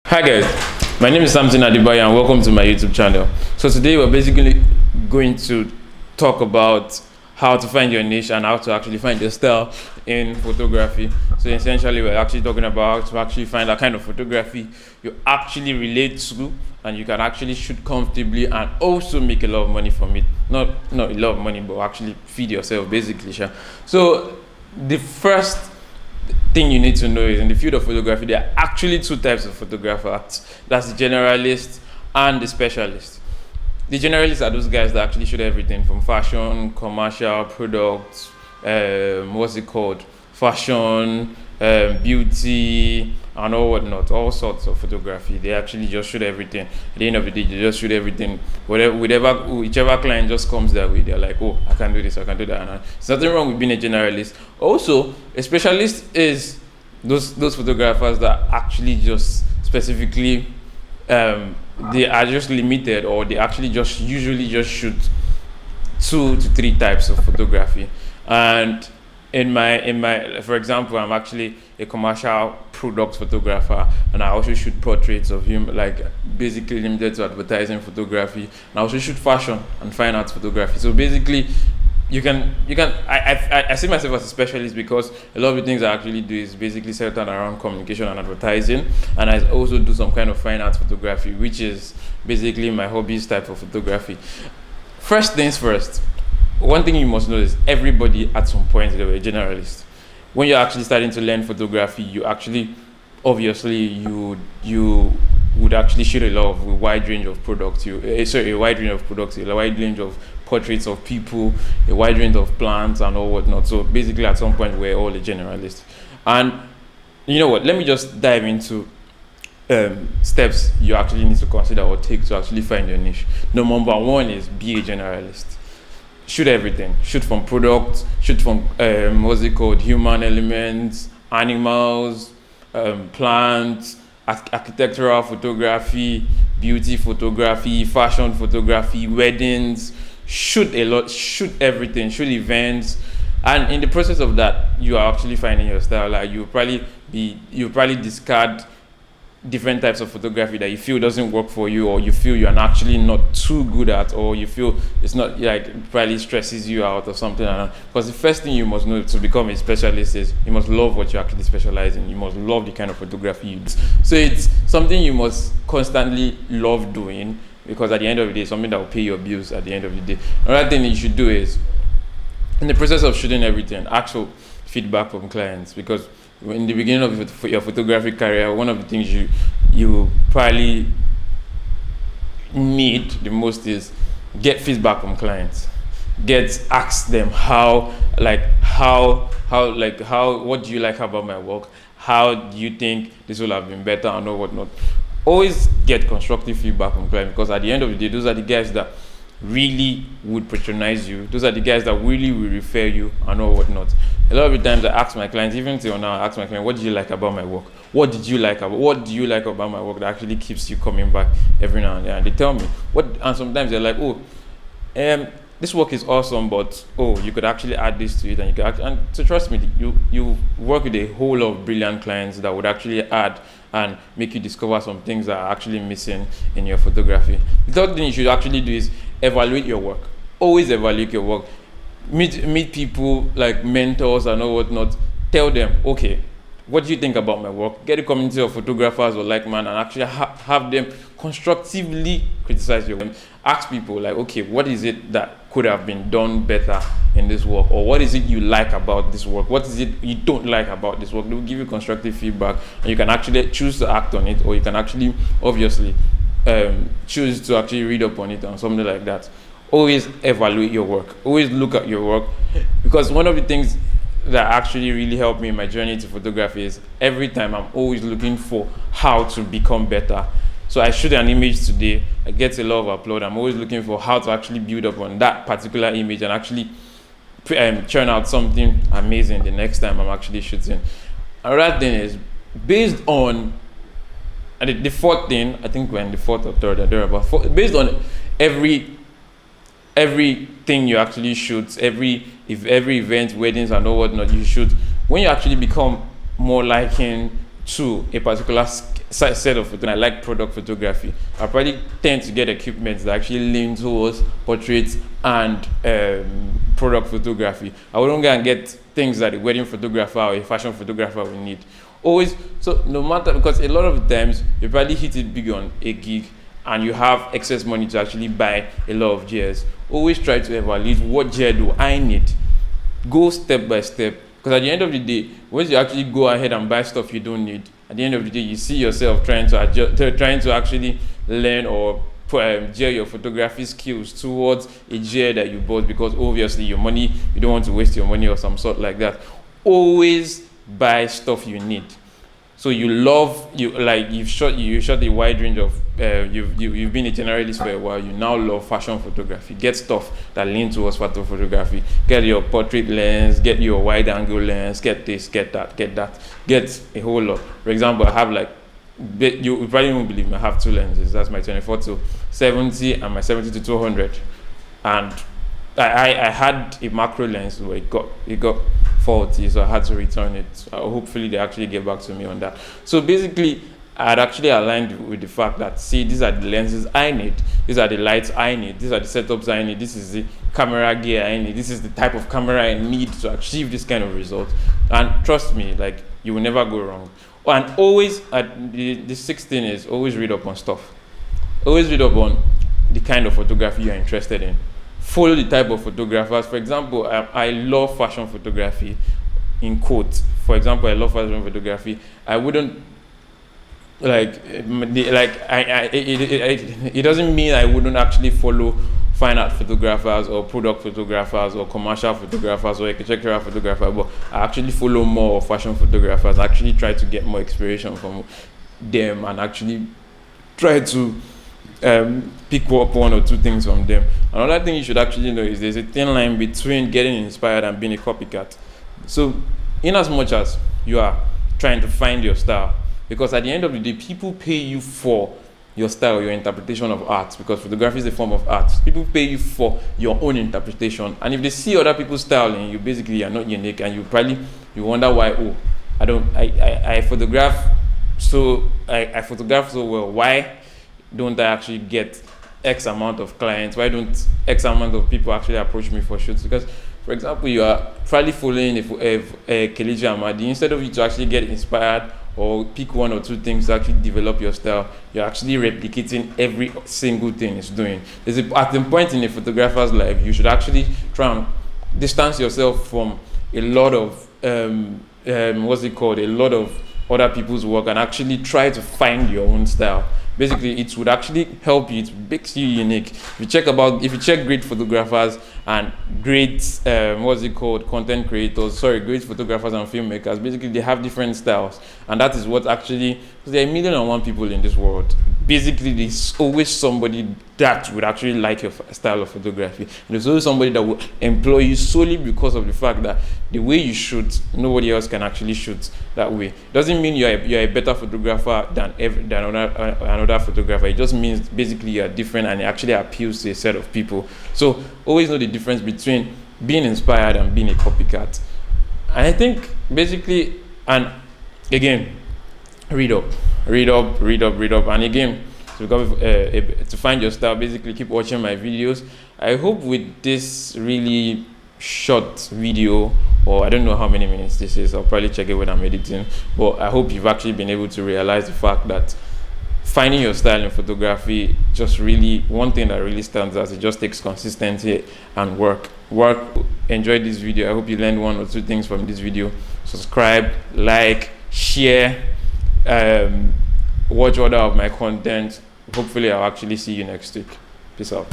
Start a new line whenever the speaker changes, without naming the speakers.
Hi guys, my name is Samson Adibayo and welcome to my YouTube channel. So today we're basically going to talk about how to find your niche and how to actually find your style in photography. So essentially we're actually talking about how to actually find that kind of photography you actually relate to and you can actually shoot comfortably and also make a lot of money from it. Not a lot of money, but actually feed yourself basically. Sure. So the first thing you need to know is in the field of photography there are actually two types of photographers. That's the generalist and the specialist. The generalists are those guys that actually shoot everything from fashion, commercial, products, fashion, beauty, and all whatnot, all sorts of photography. They actually just shoot everything. At the end of the day, they just shoot everything. Whichever client just comes their way, they're like, oh, I can do this, I can do that. And there's nothing wrong with being a generalist. Also, a specialist is those photographers that actually just specifically they are just limited, or they actually just usually just shoot 2 to 3 types of photography. And in my for example, I'm actually a commercial product photographer, and I also shoot portraits of him, like basically limited to advertising photography, and I also shoot fashion and fine arts photography. So basically I see myself as a specialist because a lot of the things I actually do is basically centered around communication and advertising, and I also do some kind of fine arts photography, which is basically my hobbies type of photography. First things first, one thing you must know is everybody at some point they were a generalist. When you're actually starting to learn photography, you actually obviously you would actually shoot a wide range of products. A wide range of portraits of people, a wide range of plants and all whatnot. So basically, at some point, we're all a generalist. And you know what? Let me just dive into steps you actually need to consider or take to actually find your niche. Number one is be a generalist. Shoot everything. Shoot from products. Shoot from human elements, animals, plants, architectural photography, beauty photography, fashion photography, weddings. Shoot a lot. Shoot everything. Shoot events. And in the process of that, you are actually finding your style. Like you probably discard different types of photography that you feel doesn't work for you, or you feel you're actually not too good at, or you feel it's not, like, it probably stresses you out or something like that. Because the first thing you must know to become a specialist is you must love what you actually specialize in. You must love the kind of photography you do. So it's something you must constantly love doing, because at the end of the day, it's something that will pay your bills at the end of the day. Another thing you should do is, in the process of shooting everything, ask for feedback from clients, because in the beginning of your photography career, one of the things you probably need the most is get feedback from clients. Ask them what do you like about my work? How do you think this will have been better and all whatnot? Always get constructive feedback from clients, because at the end of the day, those are the guys that really would patronize you. Those are the guys that really will refer you and all whatnot. A lot of the times I ask my clients, even till now, I ask my client, what did you like about my work? What do you like about my work that actually keeps you coming back every now and then? And they tell me and sometimes they're like, this work is awesome, but you could actually add this to it, and you could and so trust me, you work with a whole lot of brilliant clients that would actually add and make you discover some things that are actually missing in your photography. The third thing you should actually do is evaluate your work. Always evaluate your work. Meet people like mentors and all whatnot. Tell them, okay, what do you think about my work? Get a community of photographers or like-minded and actually have them constructively criticize your work. Ask people like, okay, what is it that could have been done better in this work? Or what is it you like about this work? What is it you don't like about this work? They will give you constructive feedback, and you can actually choose to act on it, or you can actually obviously choose to actually read up on it and something like that. Always evaluate your work. Always look at your work, because one of the things that actually really helped me in my journey to photography is every time I'm always looking for how to become better. So I shoot an image today, I get a lot of upload. I'm always looking for how to actually build up on that particular image and actually churn out something amazing the next time I'm actually shooting. Another thing is based on, and the fourth thing, I think we're in the fourth or third, based on everything you actually shoot, every event, weddings and all whatnot you shoot, when you actually become more liking to a particular set of photo. I like product photography. I probably tend to get equipment that actually lean towards portraits and product photography. I wouldn't go and get things that a wedding photographer or a fashion photographer will need. Always, so no matter, because a lot of times you probably hit it big on a gig and you have excess money to actually buy a lot of gears. Always try to evaluate what gear do I need. Go step by step, because at the end of the day, once you actually go ahead and buy stuff you don't need, at the end of the day, you see yourself trying to actually learn or gear your photography skills towards a gear that you bought, because obviously your money, you don't want to waste your money or some sort like that. Always buy stuff you need. So you've shot a wide range of you've been a generalist for a while. You now love fashion photography. Get stuff that lean towards photo photography. Get your portrait lens, get your wide angle lens, get this, get that, get a whole lot. For example, I have you probably won't believe me, I have two lenses. That's my 24 to 70 and my 70 to 200. And I had a macro lens where it got faulty, so I had to return it. Hopefully they actually get back to me on that. So basically, I had actually aligned with the fact that, see, these are the lenses I need, these are the lights I need, these are the setups I need, this is the camera gear I need, this is the type of camera I need to achieve this kind of result. And trust me, like, you will never go wrong. And always, the sixth thing is always read up on stuff. Always read up on the kind of photography you're interested in. Follow the type of photographers. For example, I love fashion photography, in quotes. For example, I love fashion photography. I wouldn't it doesn't mean I wouldn't actually follow fine art photographers or product photographers or commercial photographers or architectural photographers, but I actually follow more fashion photographers. I actually try to get more inspiration from them and actually try to pick up one or two things from them. Another thing you should actually know is there's a thin line between getting inspired and being a copycat. So in as much as you are trying to find your style, because at the end of the day, people pay you for your style, your interpretation of art, because photography is a form of art. People pay you for your own interpretation, and if they see other people's style and you basically are not unique, and you wonder why, I photograph so well, why don't I actually get X amount of clients? Why don't X amount of people actually approach me for shoots? Because, for example, you are probably following a Kelechi Amadi. Instead of you to actually get inspired or pick one or two things to actually develop your style, you're actually replicating every single thing it's doing. At the point in a photographer's life, you should actually try and distance yourself from a lot of a lot of other people's work and actually try to find your own style. Basically, it would actually help you. It makes you unique. If you check great photographers and great content creators, great photographers and filmmakers, basically they have different styles, and that is what actually, because there are 1,000,001 people in this world. Basically, there's always somebody that would actually like your style of photography. And there's always somebody that will employ you solely because of the fact that the way you shoot, nobody else can actually shoot that way. Doesn't mean you're a better photographer than another photographer. It just means basically you're different, and it actually appeals to a set of people. So always know the difference between being inspired and being a copycat. And I think basically, and again, read up, and again, to find your style, basically keep watching my videos. I hope with this really short video, or I don't know how many minutes this is, I'll probably check it when I'm editing, but I hope you've actually been able to realize the fact that finding your style in photography, just really one thing that really stands out, it just takes consistency and work. Enjoy this video. I hope you learned one or two things from this video. Subscribe, like, share, watch other of my content. Hopefully I'll actually see you next week. Peace out.